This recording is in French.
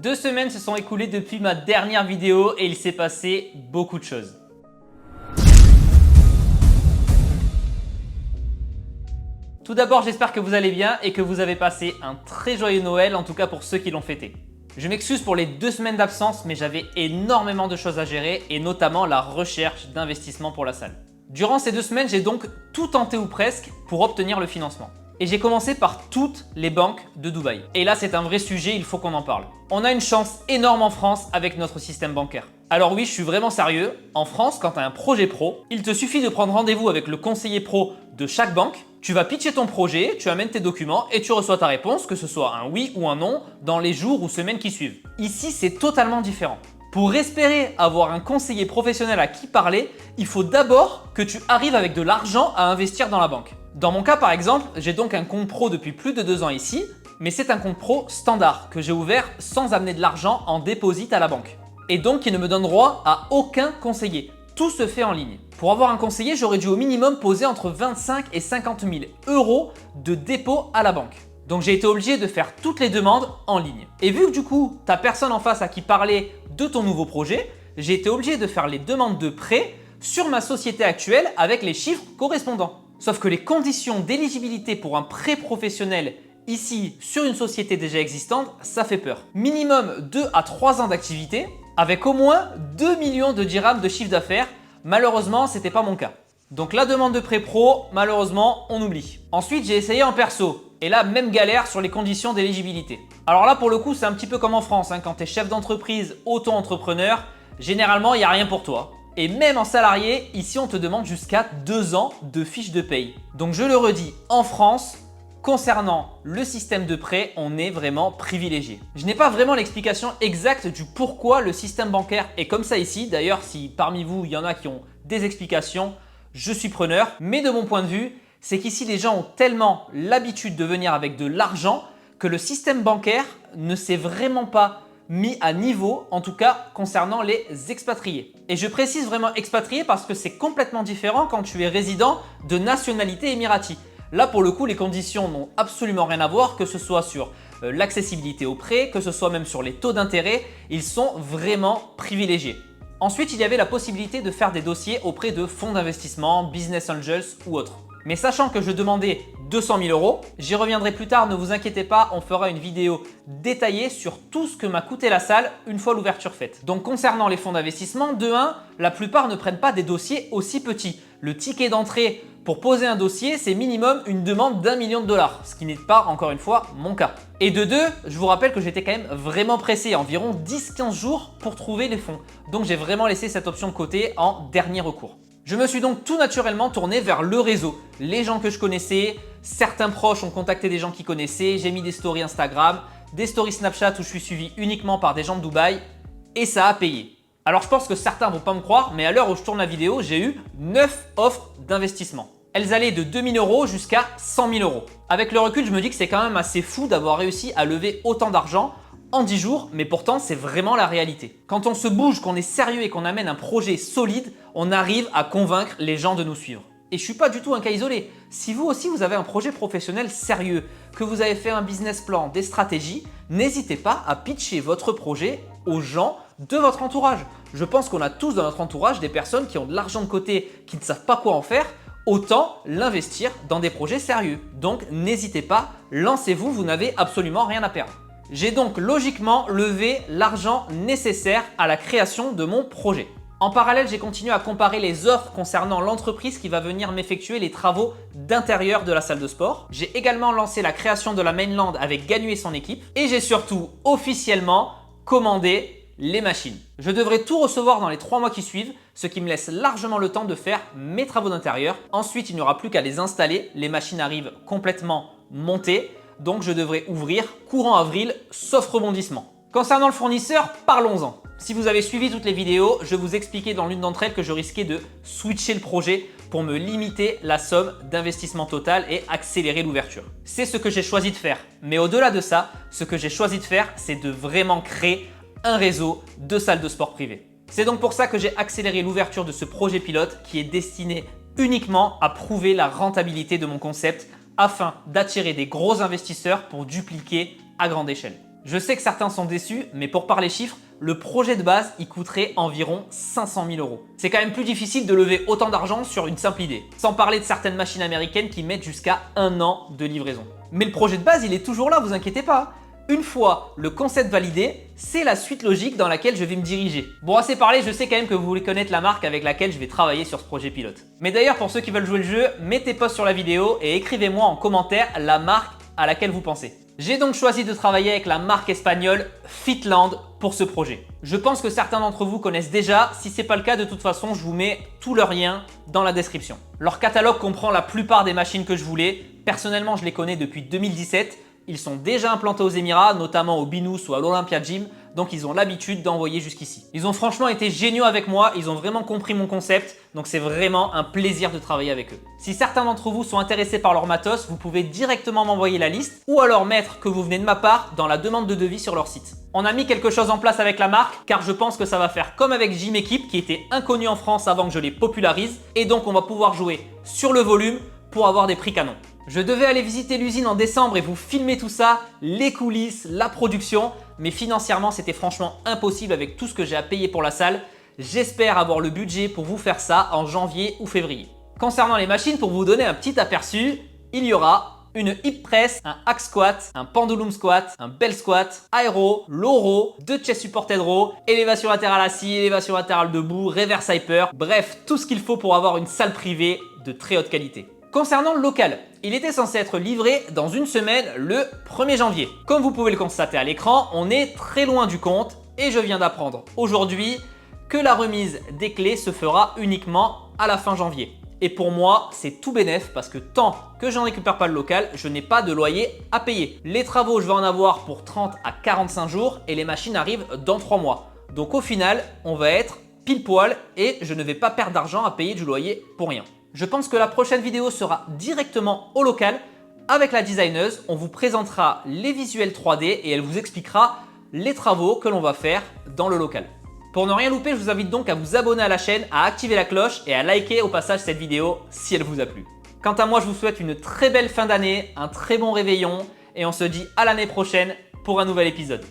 2 semaines se sont écoulées depuis ma dernière vidéo et il s'est passé beaucoup de choses. Tout d'abord, j'espère que vous allez bien et que vous avez passé un très joyeux Noël, en tout cas pour ceux qui l'ont fêté. Je m'excuse pour les 2 semaines d'absence, mais j'avais énormément de choses à gérer et notamment la recherche d'investissement pour la salle. Durant ces 2 semaines, j'ai donc tout tenté ou presque pour obtenir le financement. Et j'ai commencé par toutes les banques de Dubaï. Et là, c'est un vrai sujet, il faut qu'on en parle. On a une chance énorme en France avec notre système bancaire. Alors oui, je suis vraiment sérieux. En France, quand tu as un projet pro, il te suffit de prendre rendez-vous avec le conseiller pro de chaque banque. Tu vas pitcher ton projet, tu amènes tes documents et tu reçois ta réponse, que ce soit un oui ou un non, dans les jours ou semaines qui suivent. Ici, c'est totalement différent. Pour espérer avoir un conseiller professionnel à qui parler, il faut d'abord que tu arrives avec de l'argent à investir dans la banque. Dans mon cas par exemple, j'ai donc un compte pro depuis plus de 2 ans ici, mais c'est un compte pro standard que j'ai ouvert sans amener de l'argent en dépôt à la banque. Et donc qui ne me donne droit à aucun conseiller. Tout se fait en ligne. Pour avoir un conseiller, j'aurais dû au minimum poser entre 25 et 50 000 euros de dépôt à la banque. Donc j'ai été obligé de faire toutes les demandes en ligne. Et vu que du coup, tu n'as personne en face à qui parler de ton nouveau projet, j'ai été obligé de faire les demandes de prêt sur ma société actuelle avec les chiffres correspondants. Sauf que les conditions d'éligibilité pour un prêt professionnel ici sur une société déjà existante, ça fait peur. Minimum 2 à 3 ans d'activité avec au moins 2 millions de dirhams de chiffre d'affaires. Malheureusement, ce n'était pas mon cas. Donc la demande de prêt pro, malheureusement, on oublie. Ensuite, j'ai essayé en perso. Et là, même galère sur les conditions d'éligibilité. Alors là, pour le coup, c'est un petit peu comme en France. Quand tu es chef d'entreprise, auto-entrepreneur, généralement, il n'y a rien pour toi. Et même en salarié, ici, on te demande jusqu'à 2 ans de fiche de paye. Donc je le redis, en France, concernant le système de prêt, on est vraiment privilégié. Je n'ai pas vraiment l'explication exacte du pourquoi le système bancaire est comme ça ici. D'ailleurs, si parmi vous, il y en a qui ont des explications, je suis preneur. Mais de mon point de vue, c'est qu'ici, les gens ont tellement l'habitude de venir avec de l'argent que le système bancaire ne s'est vraiment pas mis à niveau, en tout cas concernant les expatriés. Et je précise vraiment expatriés parce que c'est complètement différent quand tu es résident de nationalité émirati. Là, pour le coup, les conditions n'ont absolument rien à voir, que ce soit sur l'accessibilité au prêt, que ce soit même sur les taux d'intérêt, ils sont vraiment privilégiés. Ensuite, il y avait la possibilité de faire des dossiers auprès de fonds d'investissement, business angels ou autres. Mais sachant que je demandais 200 000 euros, j'y reviendrai plus tard, ne vous inquiétez pas, on fera une vidéo détaillée sur tout ce que m'a coûté la salle une fois l'ouverture faite. Donc concernant les fonds d'investissement, de 1, la plupart ne prennent pas des dossiers aussi petits. Le ticket d'entrée pour poser un dossier, c'est minimum une demande d'1 million de dollars, ce qui n'est pas, encore une fois, mon cas. Et de 2, je vous rappelle que j'étais quand même vraiment pressé, environ 10-15 jours pour trouver les fonds. Donc j'ai vraiment laissé cette option de côté en dernier recours. Je me suis donc tout naturellement tourné vers le réseau, les gens que je connaissais, certains proches ont contacté des gens qui connaissaient, j'ai mis des stories Instagram, des stories Snapchat où je suis suivi uniquement par des gens de Dubaï et ça a payé. Alors je pense que certains ne vont pas me croire, mais à l'heure où je tourne la vidéo, j'ai eu 9 offres d'investissement. Elles allaient de 2 000 euros jusqu'à 100 000 euros. Avec le recul, je me dis que c'est quand même assez fou d'avoir réussi à lever autant d'argent en 10 jours, mais pourtant c'est vraiment la réalité. Quand on se bouge, qu'on est sérieux et qu'on amène un projet solide, on arrive à convaincre les gens de nous suivre. Et je ne suis pas du tout un cas isolé. Si vous aussi vous avez un projet professionnel sérieux, que vous avez fait un business plan, des stratégies, n'hésitez pas à pitcher votre projet aux gens de votre entourage. Je pense qu'on a tous dans notre entourage des personnes qui ont de l'argent de côté, qui ne savent pas quoi en faire, autant l'investir dans des projets sérieux. Donc n'hésitez pas, lancez-vous, vous n'avez absolument rien à perdre. J'ai donc logiquement levé l'argent nécessaire à la création de mon projet. En parallèle, j'ai continué à comparer les offres concernant l'entreprise qui va venir m'effectuer les travaux d'intérieur de la salle de sport. J'ai également lancé la création de la mainland avec Ganu et son équipe. Et j'ai surtout officiellement commandé les machines. Je devrais tout recevoir dans les 3 mois qui suivent, ce qui me laisse largement le temps de faire mes travaux d'intérieur. Ensuite, il n'y aura plus qu'à les installer. Les machines arrivent complètement montées. Donc je devrais ouvrir courant avril, sauf rebondissement. Concernant le fournisseur, parlons-en. Si vous avez suivi toutes les vidéos, je vous expliquais dans l'une d'entre elles que je risquais de switcher le projet pour me limiter la somme d'investissement total et accélérer l'ouverture. C'est ce que j'ai choisi de faire. Mais au-delà de ça, ce que j'ai choisi de faire, c'est de vraiment créer un réseau de salles de sport privées. C'est donc pour ça que j'ai accéléré l'ouverture de ce projet pilote qui est destiné uniquement à prouver la rentabilité de mon concept afin d'attirer des gros investisseurs pour dupliquer à grande échelle. Je sais que certains sont déçus, mais pour parler chiffres, le projet de base, il coûterait environ 500 000 euros. C'est quand même plus difficile de lever autant d'argent sur une simple idée. Sans parler de certaines machines américaines qui mettent jusqu'à 1 an de livraison. Mais le projet de base, il est toujours là, vous inquiétez pas. Une fois le concept validé, c'est la suite logique dans laquelle je vais me diriger. Bon, assez parlé, je sais quand même que vous voulez connaître la marque avec laquelle je vais travailler sur ce projet pilote. Mais d'ailleurs, pour ceux qui veulent jouer le jeu, mettez pause sur la vidéo et écrivez-moi en commentaire la marque à laquelle vous pensez. J'ai donc choisi de travailler avec la marque espagnole Fitland pour ce projet. Je pense que certains d'entre vous connaissent déjà, si ce n'est pas le cas, de toute façon, je vous mets tous leurs liens dans la description. Leur catalogue comprend la plupart des machines que je voulais. Personnellement, je les connais depuis 2017. Ils sont déjà implantés aux Émirats, notamment au Binous ou à l'Olympia Gym, donc ils ont l'habitude d'envoyer jusqu'ici. Ils ont franchement été géniaux avec moi, ils ont vraiment compris mon concept, donc c'est vraiment un plaisir de travailler avec eux. Si certains d'entre vous sont intéressés par leur matos, vous pouvez directement m'envoyer la liste ou alors mettre que vous venez de ma part dans la demande de devis sur leur site. On a mis quelque chose en place avec la marque car je pense que ça va faire comme avec Gym Equip qui était inconnu en France avant que je les popularise et donc on va pouvoir jouer sur le volume pour avoir des prix canons. Je devais aller visiter l'usine en décembre et vous filmer tout ça, les coulisses, la production, mais financièrement c'était franchement impossible avec tout ce que j'ai à payer pour la salle. J'espère avoir le budget pour vous faire ça en janvier ou février. Concernant les machines, pour vous donner un petit aperçu, il y aura une hip press, un hack squat, un pendulum squat, un bell squat, aéro, low row, 2 chest supported row, élévation latérale assis, élévation latérale debout, reverse hyper, bref, tout ce qu'il faut pour avoir une salle privée de très haute qualité. Concernant le local, il était censé être livré dans une semaine le 1er janvier. Comme vous pouvez le constater à l'écran, on est très loin du compte et je viens d'apprendre aujourd'hui que la remise des clés se fera uniquement à la fin janvier. Et pour moi, c'est tout bénef parce que tant que je n'en récupère pas le local, je n'ai pas de loyer à payer. Les travaux, je vais en avoir pour 30 à 45 jours et les machines arrivent dans 3 mois. Donc au final, on va être pile poil et je ne vais pas perdre d'argent à payer du loyer pour rien. Je pense que la prochaine vidéo sera directement au local avec la designeuse. On vous présentera les visuels 3D et elle vous expliquera les travaux que l'on va faire dans le local. Pour ne rien louper, je vous invite donc à vous abonner à la chaîne, à activer la cloche et à liker au passage cette vidéo si elle vous a plu. Quant à moi, je vous souhaite une très belle fin d'année, un très bon réveillon et on se dit à l'année prochaine pour un nouvel épisode.